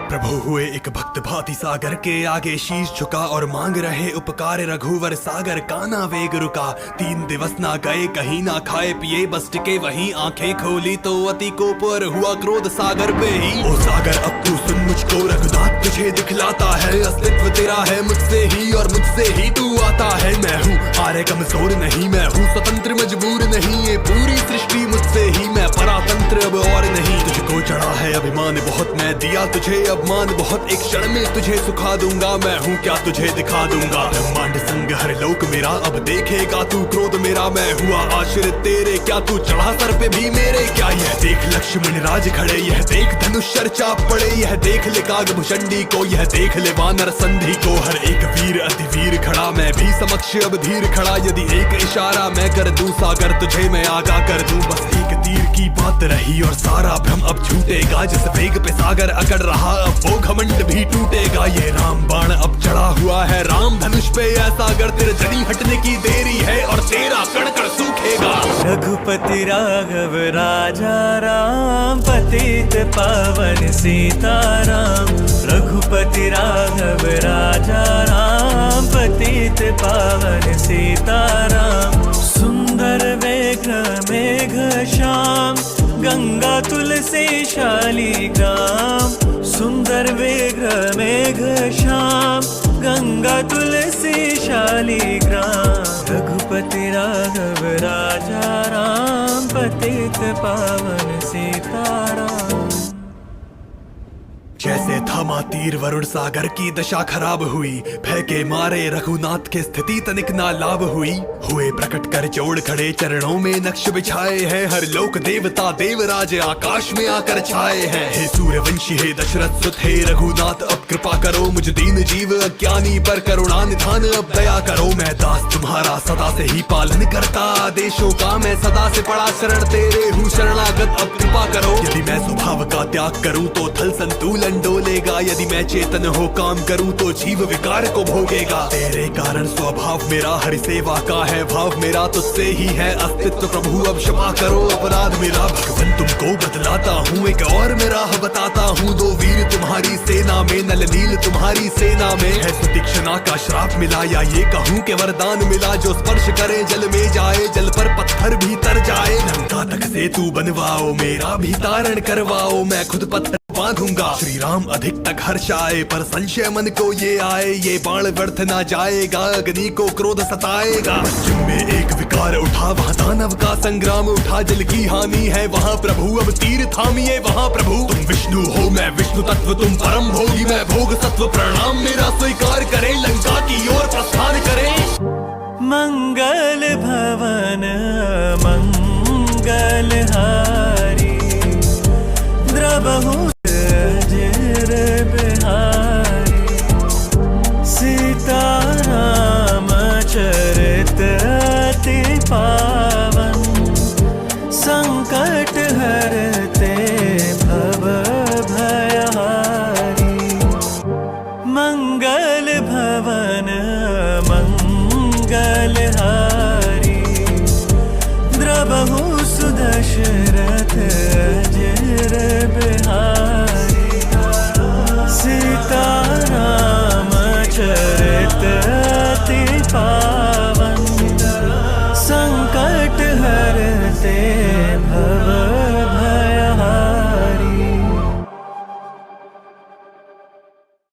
प्रभु हुए एक भक्त भांति सागर के आगे शीश झुका और मांग रहे उपकार रघुवर सागर काना वेग रुका। 3 दिवस ना गए कहीं ना खाए पिए बस टिके वहीं आंखें खोली तो अति को पर हुआ क्रोध सागर पे ही। ओ सागर अब तू सुन मुझको रघुनाथ तुझे दिखलाता है अस्तित्व तेरा है मुझसे ही और मुझसे ही तू आता है। मैं हूँ आर्य कमजोर नहीं मैं हूँ स्वतंत्र मजबूर नहीं ये पूरी सृष्टि मुझसे ही मैं परातंत्र अब और नहीं। तुझको चढ़ा है अभिमान बहुत मैं दिया तुझे अपमान बहुत एक क्षण में तुझे सुखा दूंगा मैं हूँ क्या तुझे दिखा दूंगा। ब्रह्मांड संग हर लोक मेरा अब देखेगा तू क्रोध मेरा मैं हुआ आश्रित तेरे क्या तू चढ़ा सर पे भी मेरे क्या। यह देख लक्ष्मण राज खड़े यह देख धनुष चाप पड़े यह देख ले काग भुषंडी को यह देख ले वानर संधि को। हर एक वीर अति वीर खड़ा मैं भी समक्ष अब धीर खड़ा यदि एक इशारा मैं कर दूं सागर तुझे मैं आगा कर दूं। बस एक तीर की बात रही और सारा भ्रम अब छूटेगा जिस वेग पे सागर अकड़ रहा अब वो घमंड भी टूटेगा। ये राम बाण अब चढ़ा हुआ है राम धनुष पे यह सागर तेरे जनी हटने की देरी है और तेरा कण कण सूखेगा। रघुपति राघव राजा राम पतित पावन सीताराम। रघुपति राघव राजा राम पतित पावन सीताराम। सुंदर विग्रह मेघ श्याम गंगा तुलसी शालिग्राम। सुंदर विग्रह मेघ श्याम गंगा तुलसी शालिग्राम। रघुपति राघव राजा राम पतित पावन सीताराम। जैसे थामा तीर वरुण सागर की दशा खराब हुई फेंके मारे रघुनाथ के स्थिति तनिक ना लाभ हुई। हुए प्रकट कर जोड़ खड़े चरणों में नक्श बिछाए हैं हर लोक देवता देवराज आकाश में आकर छाए हैं। हे सूर्यवंशी हे दशरथ सुत हे रघुनाथ अब कृपा करो मुझ दीन जीव अज्ञानी पर करुणा निधान अब दया करो। मैं दास तुम्हारा सदा से ही पालन करता आदेशों का मैं सदा से पड़ा शरण तेरे हूँ शरणागत अब कृपा करो। यदि मैं स्वभाव का त्याग करूँ तो थल संतुलन डोलेगा यदि मैं चेतन हो काम करूं तो जीव विकार को भोगेगा। तेरे कारण स्वभाव मेरा हरि सेवा का है भाव मेरा तुझसे ही है अस्तित्व प्रभु अब क्षमा करो अपराध मेरा। भगवान तुमको बतलाता हूँ एक और मैं राह बताता हूँ। 2 वीर तुम्हारी सेना में नल नील तुम्हारी सेना में है सुतीक्ष्णा का श्राप मिला या ये कहूँ के वरदान मिला जो स्पर्श करे जल में जाए जल पर पत्थर भी तर जाए। लंका तक से तू बनवाओ मेरा भी तारण करवाओ मैं खुद पत्थर बांधूंगा। श्री राम अधिक तक हर्षाए पर संशय मन को ये आए ये बाण व्यर्थ ना जाएगा अग्नि को क्रोध सताएगा। पश्चिम में एक विकार उठा वहाँ दानव का संग्राम उठा जल की हानि है वहाँ प्रभु अब तीर थामिए वहाँ प्रभु। तुम विष्णु हो मैं विष्णु तत्व तुम परम भोगी मैं भोग सत्व प्रणाम मेरा स्वीकार करे लंका की ओर प्रस्थान करे। मंगल भवन मंगल हारी द्रबहु सीताराम चरित अति पावन संकट हरते भव भयहारी। मंगल भवन मंगल हारी द्रबहु सुदशरथ अजर बिहारी। सीताराम चरित अति पावन